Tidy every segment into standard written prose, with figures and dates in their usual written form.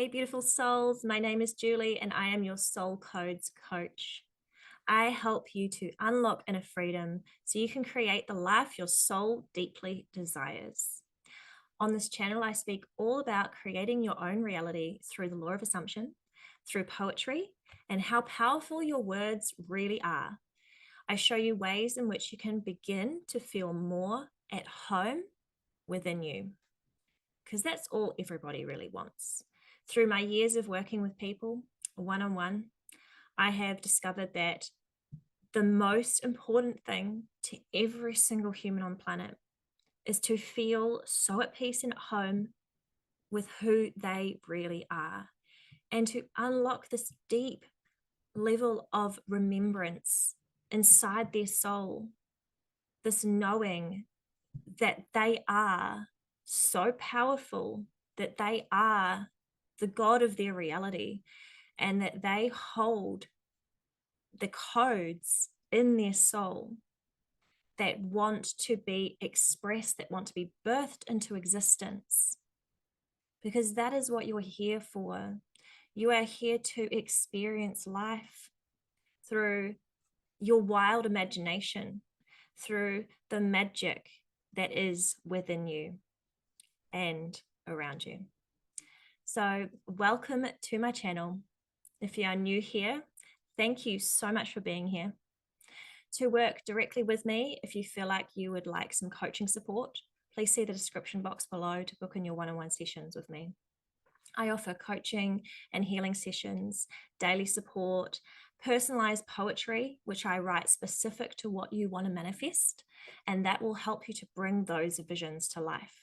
Hey, beautiful souls. My name is Julie, and I am your Soul Codes coach. I help you to unlock inner freedom so you can create the life your soul deeply desires. On this channel, I speak all about creating your own reality through the law of assumption, through poetry, and how powerful your words really are. I show you ways in which you can begin to feel more at home within you, because that's all everybody really wants. Through my years of working with people one-on-one, I have discovered that the most important thing to every single human on planet is to feel so at peace and at home with who they really are, and to unlock this deep level of remembrance inside their soul, this knowing that they are so powerful, that they are the God of their reality, and that they hold the codes in their soul that want to be expressed, that want to be birthed into existence. Because that is what you're here for. You are here to experience life through your wild imagination, through the magic that is within you and around you. So welcome to my channel. If you are new here, thank you so much for being here. To work directly with me, if you feel like you would like some coaching support, please see the description box below to book in your one-on-one sessions with me. I offer coaching and healing sessions, daily support, personalized poetry, which I write specific to what you want to manifest, and that will help you to bring those visions to life.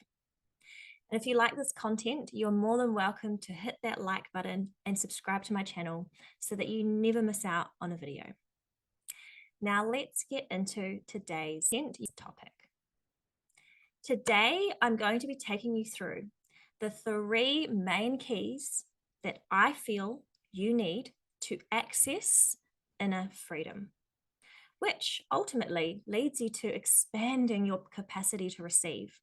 And if you like this content, you're more than welcome to hit that like button and subscribe to my channel so that you never miss out on a video. Now let's get into today's topic. Today, I'm going to be taking you through the 3 main keys that I feel you need to access inner freedom, which ultimately leads you to expanding your capacity to receive,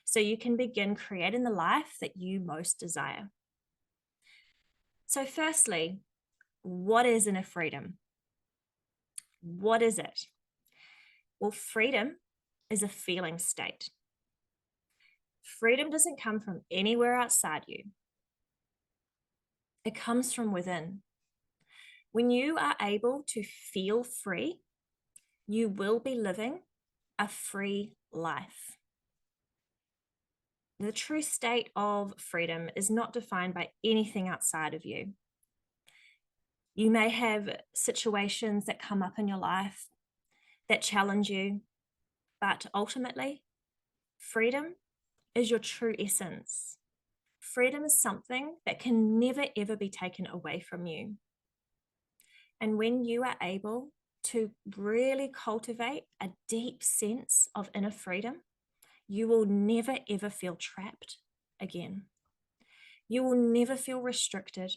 so you can begin creating the life that you most desire. So firstly, what is inner freedom? What is it? Well, freedom is a feeling state. Freedom doesn't come from anywhere outside you. It comes from within. When you are able to feel free, you will be living a free life. The true state of freedom is not defined by anything outside of you. You may have situations that come up in your life that challenge you, but ultimately, freedom is your true essence. Freedom is something that can never, ever be taken away from you. And when you are able to really cultivate a deep sense of inner freedom, you will never, ever feel trapped again. You will never feel restricted.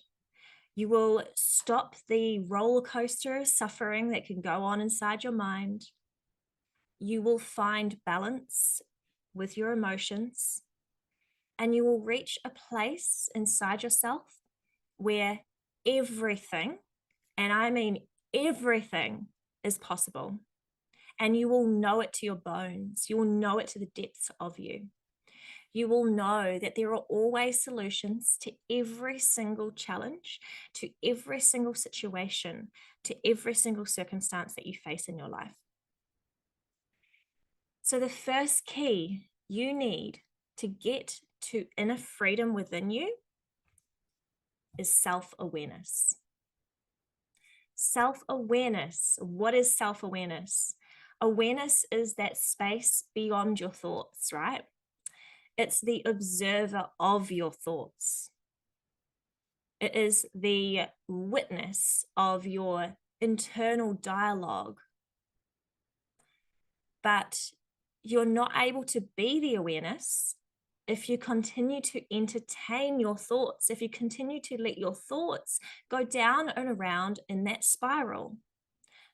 You will stop the roller coaster of suffering that can go on inside your mind. You will find balance with your emotions, and you will reach a place inside yourself where everything, and I mean everything, is possible. And you will know it to your bones. You will know it to the depths of you. You will know that there are always solutions to every single challenge, to every single situation, to every single circumstance that you face in your life. So the first key you need to get to inner freedom within you is self-awareness. Self-awareness. What is self-awareness? Awareness is that space beyond your thoughts, right? It's the observer of your thoughts. It is the witness of your internal dialogue. But you're not able to be the awareness if you continue to entertain your thoughts, if you continue to let your thoughts go down and around in that spiral.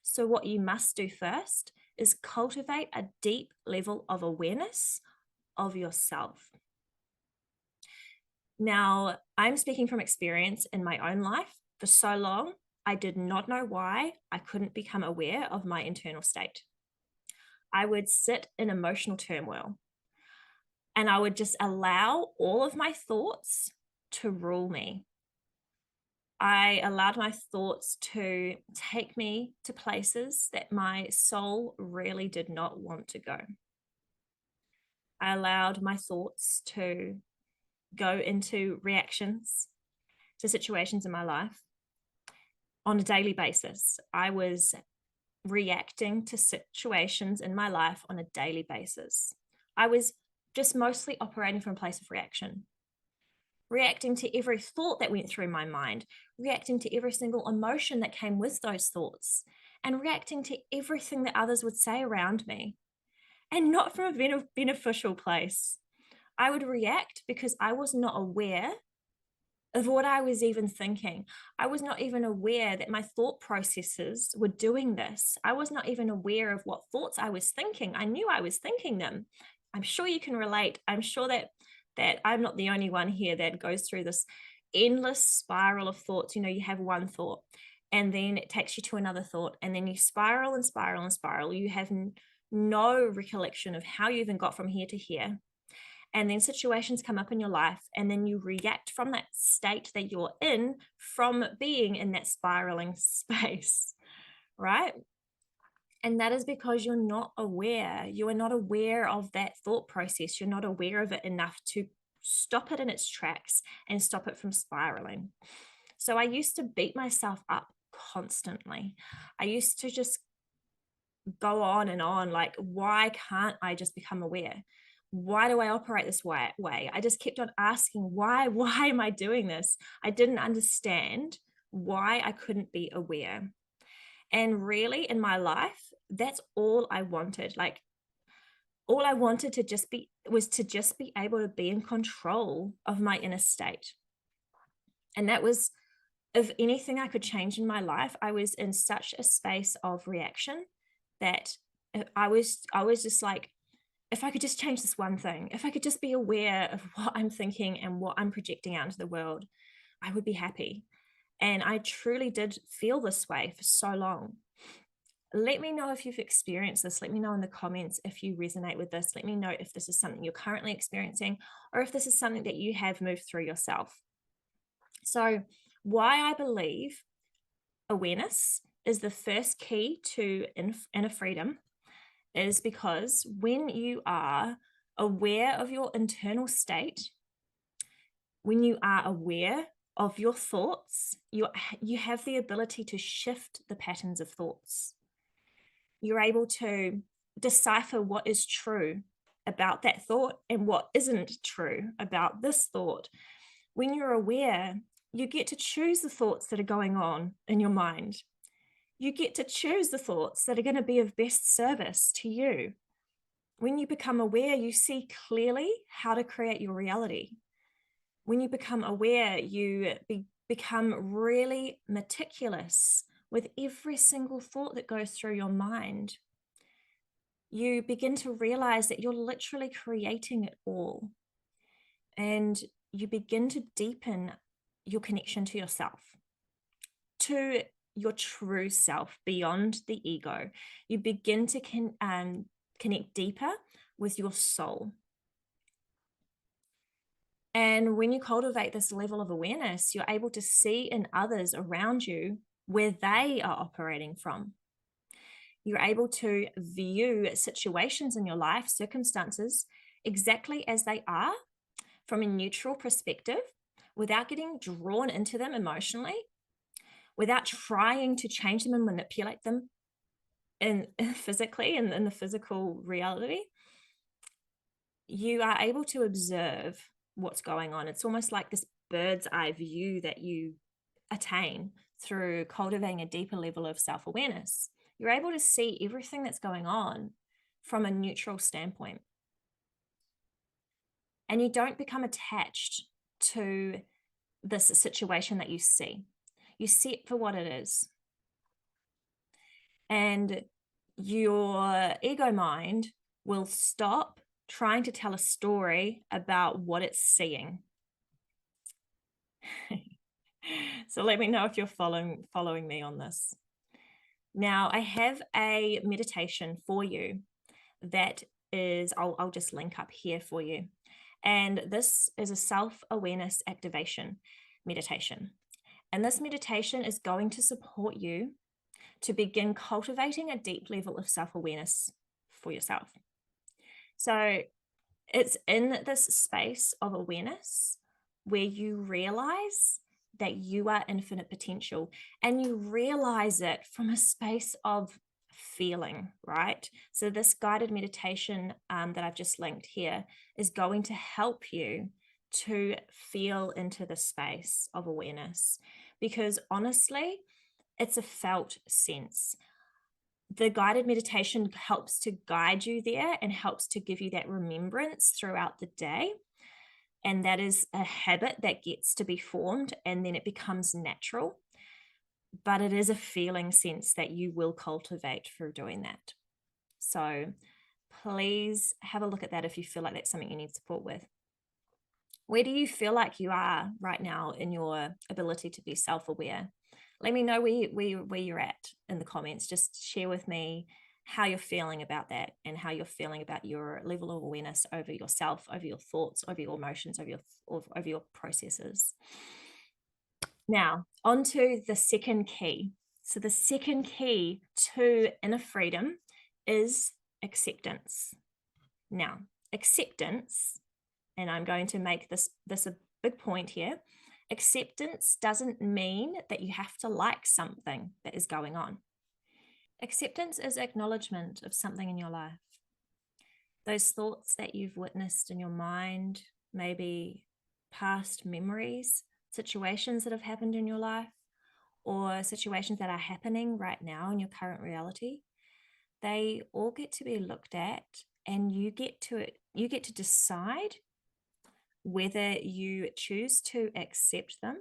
So what you must do first is cultivate a deep level of awareness of yourself. Now, I'm speaking from experience in my own life. For so long, I did not know why I couldn't become aware of my internal state. I would sit in emotional turmoil and I would just allow all of my thoughts to rule me. I allowed my thoughts to take me to places that my soul really did not want to go. I allowed my thoughts to go into reactions to situations in my life on a daily basis. I was reacting to situations in my life on a daily basis. I was just mostly operating from a place of reaction, reacting to every thought that went through my mind, reacting to every single emotion that came with those thoughts, and reacting to everything that others would say around me, and not from a beneficial place. I would react because I was not aware of what I was even thinking. I was not even aware that my thought processes were doing this. I was not even aware of what thoughts I was thinking. I knew I was thinking them. I'm sure you can relate. I'm sure that I'm not the only one here that goes through this endless spiral of thoughts. You know, you have one thought and then it takes you to another thought, and then you spiral and spiral and spiral. You have no recollection of how you even got from here to here, and then situations come up in your life, and then you react from that state that you're in, from being in that spiraling space, right? And that is because you're not aware. You are not aware of that thought process. You're not aware of it enough to stop it in its tracks and stop it from spiraling. So I used to beat myself up constantly. I used to just go on and on, like, why can't I just become aware? Why do I operate this way? I just kept on asking, why am I doing this? I didn't understand why I couldn't be aware. And really, in my life, that's all I wanted. Like, all I wanted to just be was to just be able to be in control of my inner state. And that was, if anything I could change in my life, I was in such a space of reaction that I was just like, if I could just change this one thing, if I could just be aware of what I'm thinking and what I'm projecting out into the world, I would be happy. And I truly did feel this way for so long. Let me know if you've experienced this. Let me know in the comments if you resonate with this. Let me know if this is something you're currently experiencing, or if this is something that you have moved through yourself. So, why I believe awareness is the first key to inner freedom is because when you are aware of your internal state, when you are aware of your thoughts, you have the ability to shift the patterns of thoughts. You're able to decipher what is true about that thought and what isn't true about this thought. When you're aware, you get to choose the thoughts that are going on in your mind. You get to choose the thoughts that are going to be of best service to you. When you become aware, you see clearly how to create your reality. When you become aware, you become really meticulous with every single thought that goes through your mind. You begin to realize that you're literally creating it all. And you begin to deepen your connection to yourself, to your true self beyond the ego. You begin to connect deeper with your soul. And when you cultivate this level of awareness, you're able to see in others around you where they are operating from. You're able to view situations in your life, circumstances, exactly as they are from a neutral perspective, without getting drawn into them emotionally, without trying to change them and manipulate them physically in the physical reality. You are able to observe what's going on. It's almost like this bird's eye view that you attain through cultivating a deeper level of self-awareness. You're able to see everything that's going on from a neutral standpoint. And you don't become attached to this situation that you see. You see it for what it is. And your ego mind will stop trying to tell a story about what it's seeing. So let me know if you're following me on this. Now, I have a meditation for you that is, I'll just link up here for you. And this is a self-awareness activation meditation. And this meditation is going to support you to begin cultivating a deep level of self-awareness for yourself. So it's in this space of awareness where you realize that you are infinite potential, and you realize it from a space of feeling, right? So this guided meditation that I've just linked here is going to help you to feel into the space of awareness, because honestly, it's a felt sense. The guided meditation helps to guide you there and helps to give you that remembrance throughout the day. And that is a habit that gets to be formed, and then it becomes natural. But it is a feeling sense that you will cultivate through doing that. So please have a look at that if you feel like that's something you need support with. Where do you feel like you are right now in your ability to be self-aware? Let me know where you're at in the comments. Just share with me how you're feeling about that, and how you're feeling about your level of awareness over yourself, over your thoughts, over your emotions, over your processes. Now, on to the second key. So the second key to inner freedom is acceptance. Now, acceptance, and I'm going to make this a big point here. Acceptance doesn't mean that you have to like something that is going on. Acceptance is acknowledgement of something in your life. Those thoughts that you've witnessed in your mind, maybe past memories, situations that have happened in your life, or situations that are happening right now in your current reality, they all get to be looked at, and you get to decide whether you choose to accept them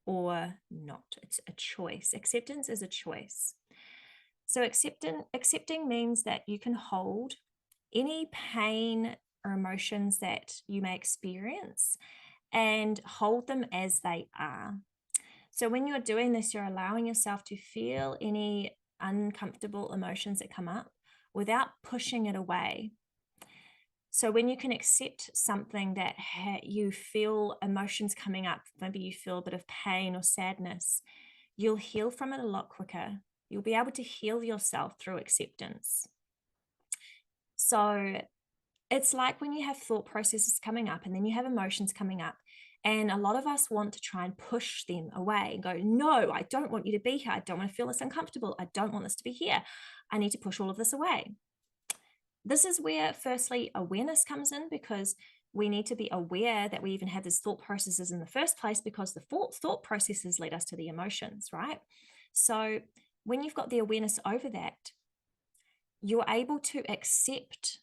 or not. It's a choice. Acceptance is a choice. So accepting means that you can hold any pain or emotions that you may experience and hold them as they are. So when you're doing this, you're allowing yourself to feel any uncomfortable emotions that come up without pushing it away. So when you can accept something that you feel emotions coming up, maybe you feel a bit of pain or sadness, you'll heal from it a lot quicker. You'll be able to heal yourself through acceptance. So it's like when you have thought processes coming up and then you have emotions coming up, and a lot of us want to try and push them away and go, no, I don't want you to be here. I don't want to feel this uncomfortable. I don't want this to be here. I need to push all of this away. This is where, firstly, awareness comes in, because we need to be aware that we even have these thought processes in the first place, because the thought processes lead us to the emotions, right? So when you've got the awareness over that, you're able to accept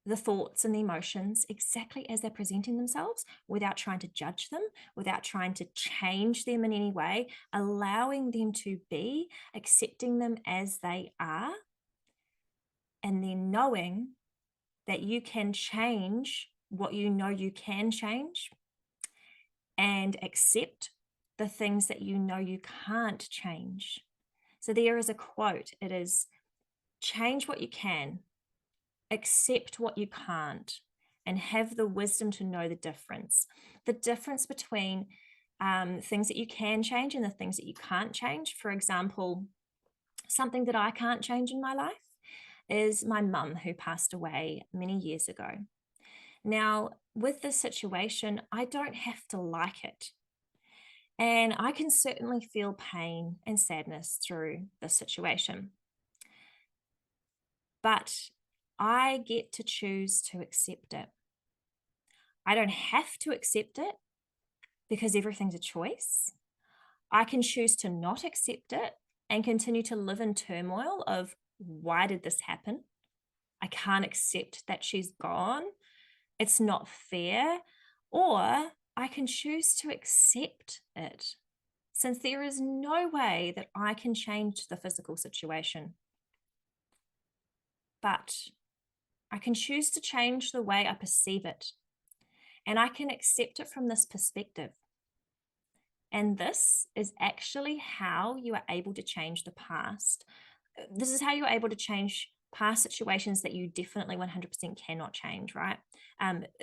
the thoughts and the emotions exactly as they're presenting themselves, without trying to judge them, without trying to change them in any way, allowing them to be, accepting them as they are, and then knowing that you can change what you know you can change, and accept the things that you know you can't change. So there is a quote. It is, change what you can, accept what you can't, and have the wisdom to know the difference. The difference between things that you can change and the things that you can't change. For example, something that I can't change in my life is my mum, who passed away many years ago. Now, with this situation, I don't have to like it. And I can certainly feel pain and sadness through this situation. But I get to choose to accept it. I don't have to accept it, because everything's a choice. I can choose to not accept it and continue to live in turmoil of, why did this happen? I can't accept that she's gone. It's not fair. Or I can choose to accept it, since there is no way that I can change the physical situation. But I can choose to change the way I perceive it. And I can accept it from this perspective. And this is actually how you are able to change the past. This is how you're able to change past situations that you definitely 100% cannot change, right?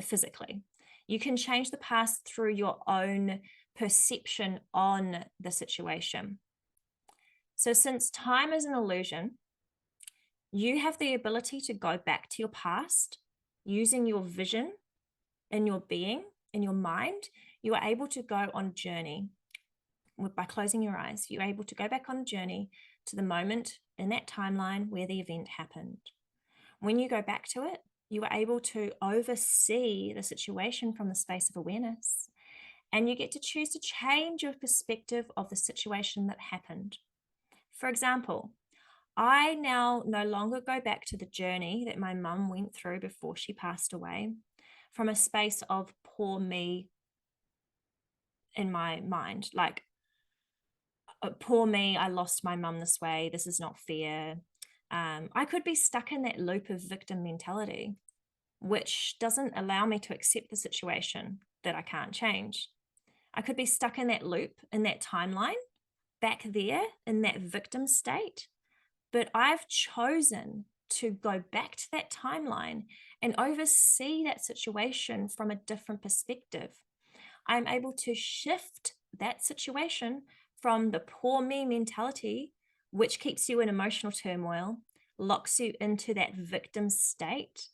Physically. You can change the past through your own perception on the situation. So since time is an illusion, you have the ability to go back to your past using your vision in your being, in your mind. You are able to go on a journey by closing your eyes. You're able to go back on a journey to the moment in that timeline where the event happened. When you go back to it, you are able to oversee the situation from the space of awareness, and you get to choose to change your perspective of the situation that happened. For example, I now no longer go back to the journey that my mum went through before she passed away from a space of poor me in my mind. Like, poor me, I lost my mum this way. This is not fair. I could be stuck in that loop of victim mentality, which doesn't allow me to accept the situation that I can't change. I could be stuck in that loop, in that timeline, back there in that victim state. But I've chosen to go back to that timeline and oversee that situation from a different perspective. I'm able to shift that situation from the poor me mentality, which keeps you in emotional turmoil, locks you into that victim state,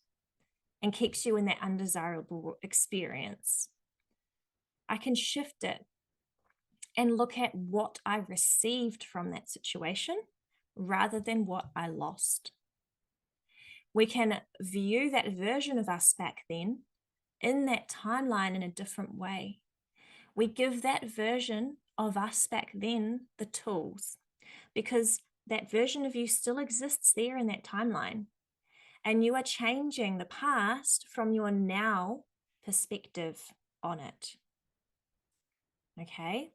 and keeps you in that undesirable experience. I can shift it and look at what I received from that situation rather than what I lost. We can view that version of us back then in that timeline in a different way. We give that version of us back then the tools, because that version of you still exists there in that timeline. And you are changing the past from your now perspective on it. Okay?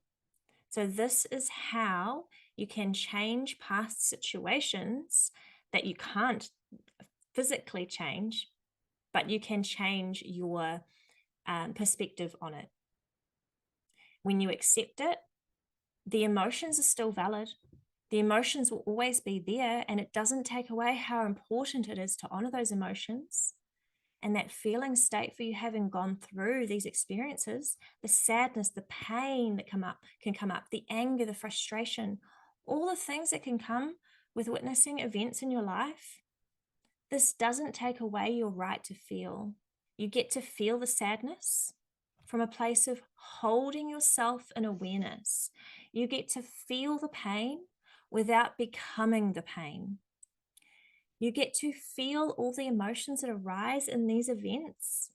So this is how you can change past situations that you can't physically change, but you can change your perspective on it. When you accept it, the emotions are still valid. The emotions will always be there, and it doesn't take away how important it is to honor those emotions. And that feeling state for you having gone through these experiences, the sadness, the pain that can come up, the anger, the frustration, all the things that can come with witnessing events in your life. This doesn't take away your right to feel. You get to feel the sadness from a place of holding yourself in awareness. You get to feel the pain without becoming the pain. You get to feel all the emotions that arise in these events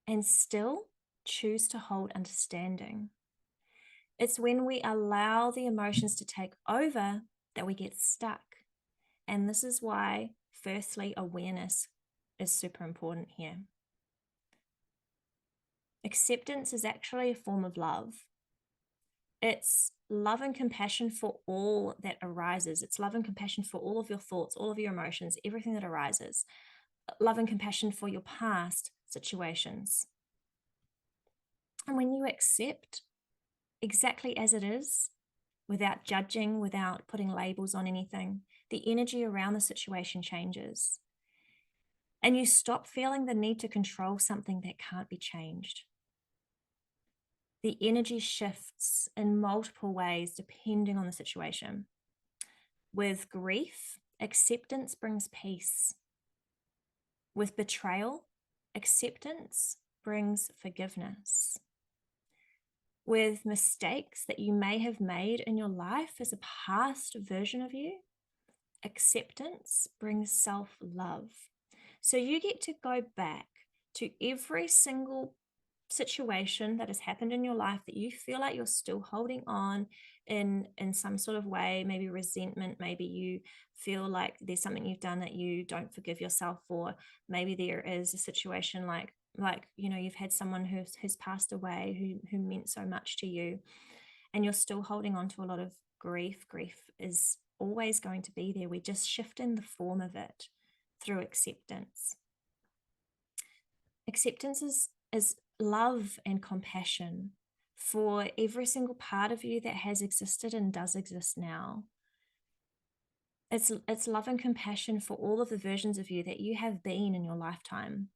and still choose to hold understanding. It's when we allow the emotions to take over that we get stuck. And this is why, firstly, awareness is super important here. Acceptance is actually a form of love. It's love and compassion for all that arises. It's love and compassion for all of your thoughts, all of your emotions, everything that arises. Love and compassion for your past situations. And when you accept exactly as it is, without judging, without putting labels on anything, the energy around the situation changes. And you stop feeling the need to control something that can't be changed. The energy shifts in multiple ways depending on the situation. With grief, acceptance brings peace. With betrayal, acceptance brings forgiveness. With mistakes that you may have made in your life as a past version of you, acceptance brings self-love. So you get to go back to every single situation that has happened in your life that you feel like you're still holding on in some sort of way, maybe resentment, maybe you feel like there's something you've done that you don't forgive yourself for, maybe there is a situation like you've had someone who's passed away who meant so much to you, and you're still holding on to a lot of grief. Grief is always going to be there. We just shift in the form of it through acceptance. Acceptance is love and compassion for every single part of you that has existed and does exist now. It's love and compassion for all of the versions of you that you have been in your lifetime.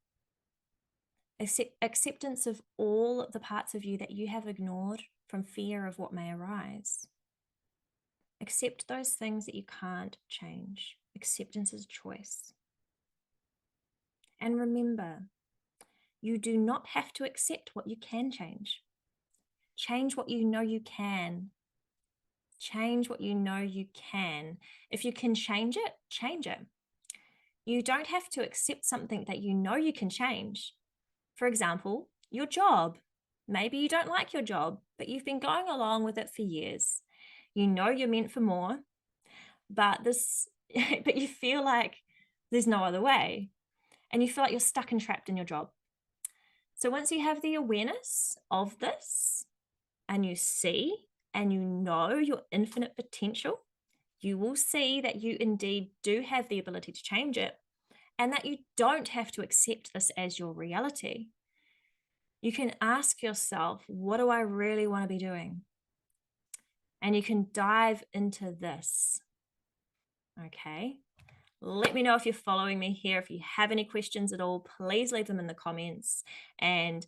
Acceptance of all the parts of you that you have ignored from fear of what may arise. Accept those things that you can't change. Acceptance is a choice. And remember, you do not have to accept what you can change. Change what you know you can. Change what you know you can. If you can change it, change it. You don't have to accept something that you know you can change. For example, your job. Maybe you don't like your job, but you've been going along with it for years. You know you're meant for more, but you feel like there's no other way. And you feel like you're stuck and trapped in your job. So once you have the awareness of this, and you see and you know your infinite potential, you will see that you indeed do have the ability to change it, and that you don't have to accept this as your reality. You can ask yourself, what do I really want to be doing? And you can dive into this. Okay. Let me know if you're following me here. If you have any questions at all, please leave them in the comments. And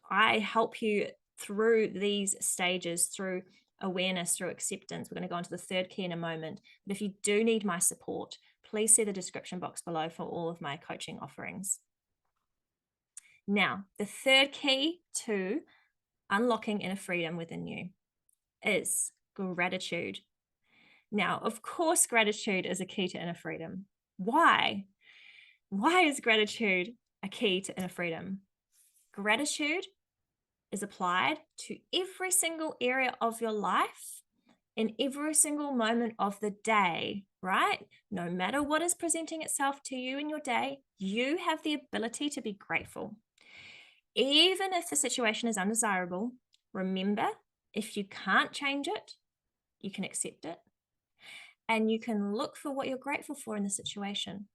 I help you through these stages, through awareness, through acceptance. We're going to go into the third key in a moment. But if you do need my support, please see the description box below for all of my coaching offerings. Now, the third key to unlocking inner freedom within you is gratitude. Now, of course, gratitude is a key to inner freedom. Why? Why is gratitude a key to inner freedom? Gratitude is applied to every single area of your life in every single moment of the day, right? No matter what is presenting itself to you in your day, you have the ability to be grateful. Even if the situation is undesirable, remember, if you can't change it, you can accept it. And you can look for what you're grateful for in the situation.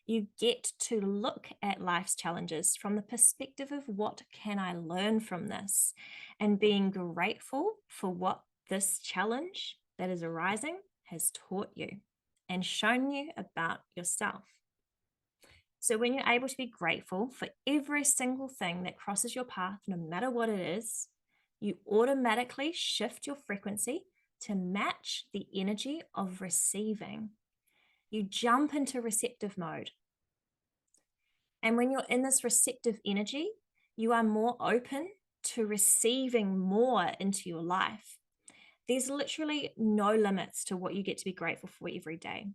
You get to look at life's challenges from the perspective of what can I learn from this, and being grateful for what this challenge that is arising has taught you and shown you about yourself. So when you're able to be grateful for every single thing that crosses your path, no matter what it is, you automatically shift your frequency to match the energy of receiving. You jump into receptive mode. And when you're in this receptive energy, you are more open to receiving more into your life. There's literally no limits to what you get to be grateful for every day.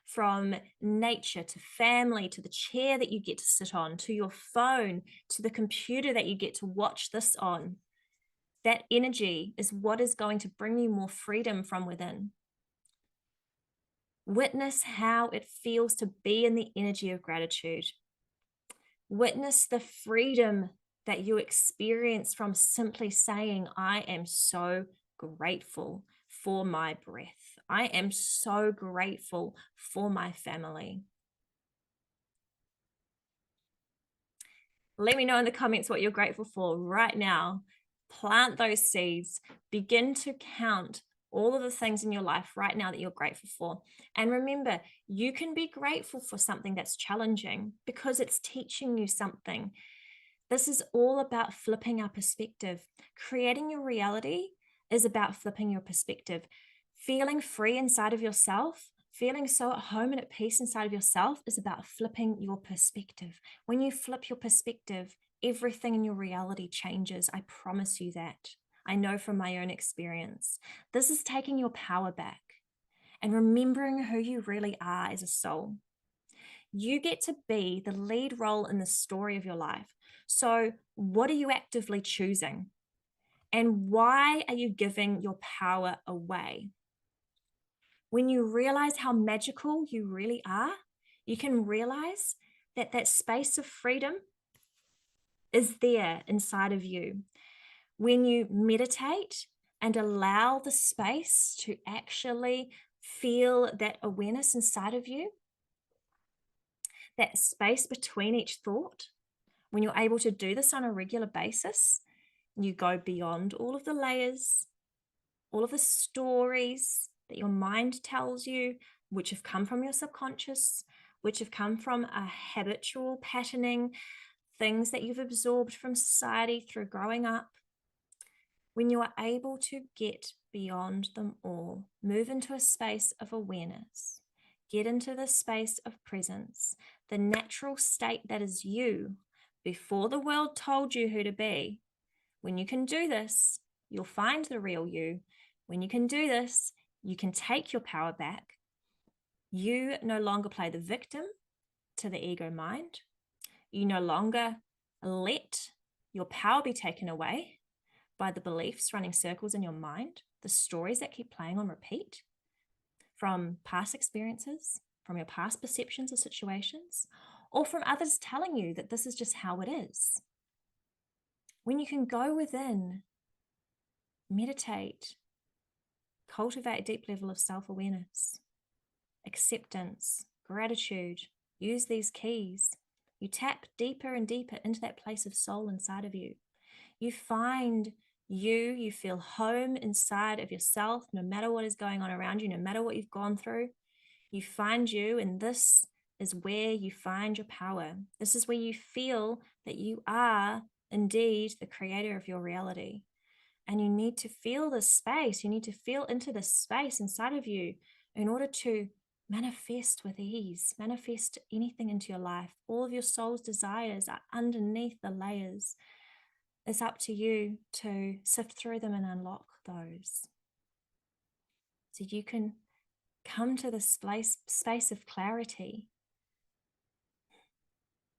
From nature to family, to the chair that you get to sit on, to your phone, to the computer that you get to watch this on. That energy is what is going to bring you more freedom from within. Witness how it feels to be in the energy of gratitude. Witness the freedom that you experience from simply saying, I am so grateful for my breath. I am so grateful for my family. Let me know in the comments what you're grateful for right now. Plant those seeds. Begin to count all of the things in your life right now that you're grateful for. And remember, you can be grateful for something that's challenging because it's teaching you something. This is all about flipping our perspective. Creating your reality is about flipping your perspective. Feeling free inside of yourself, feeling so at home and at peace inside of yourself is about flipping your perspective. When you flip your perspective, everything in your reality changes. I promise you that. I know from my own experience. This is taking your power back and remembering who you really are as a soul. You get to be the lead role in the story of your life. So, what are you actively choosing? And why are you giving your power away? When you realize how magical you really are, you can realize that that space of freedom is there inside of you. When you meditate and allow the space to actually feel that awareness inside of you, that space between each thought, when you're able to do this on a regular basis, You go beyond all of the layers, all of the stories that your mind tells you, which have come from your subconscious, which have come from a habitual patterning, things that you've absorbed from society through growing up. When you are able to get beyond them all, move into a space of awareness, get into the space of presence, the natural state that is you before the world told you who to be. When you can do this, you'll find the real you. When you can do this, you can take your power back. You no longer play the victim to the ego mind. You no longer let your power be taken away by the beliefs running circles in your mind, the stories that keep playing on repeat from past experiences, from your past perceptions of situations, or from others telling you that this is just how it is. When you can go within, meditate, cultivate a deep level of self-awareness, acceptance, gratitude, use these keys, you tap deeper and deeper into that place of soul inside of you. You find you feel home inside of yourself, no matter what is going on around you, no matter what you've gone through. You find you, and this is where you find your power. This is where you feel that you are indeed the creator of your reality. And you need to feel this space. You need to feel into this space inside of you in order to manifest with ease, manifest anything into your life. All of your soul's desires are underneath the layers. It's up to you to sift through them and unlock those. So you can come to this space of clarity.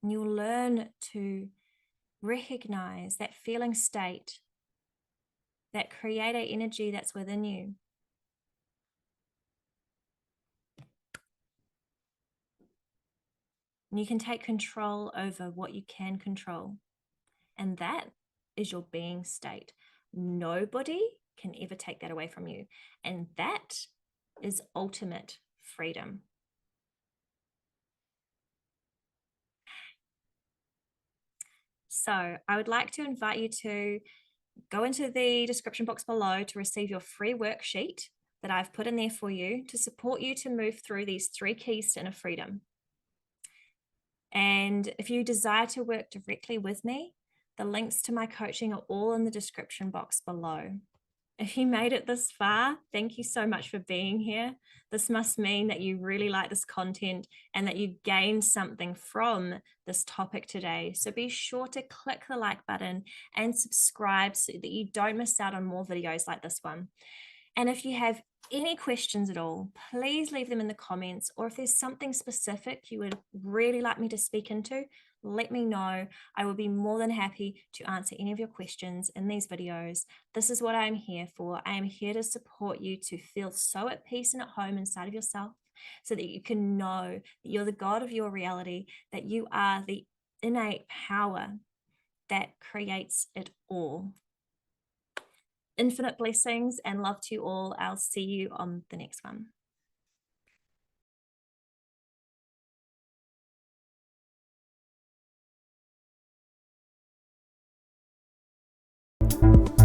And you'll learn to recognize that feeling state, that creator energy that's within you. And you can take control over what you can control. And that is your being state. Nobody can ever take that away from you. And that is ultimate freedom. So I would like to invite you to go into the description box below to receive your free worksheet that I've put in there for you to support you to move through these 3 keys to inner freedom. And if you desire to work directly with me, the links to my coaching are all in the description box below. If you made it this far, thank you so much for being here. This must mean that you really like this content and that you gained something from this topic today. So be sure to click the like button and subscribe so that you don't miss out on more videos like this one. And if you have any questions at all, please leave them in the comments, or if there's something specific you would really like me to speak into, let me know. I will be more than happy to answer any of your questions in these videos. This is what I'm here for. I am here to support you to feel so at peace and at home inside of yourself so that you can know that you're the God of your reality, that you are the innate power that creates it all. Infinite blessings and love to you all. I'll see you on the next one.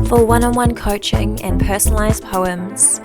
For one-on-one coaching and personalized poems,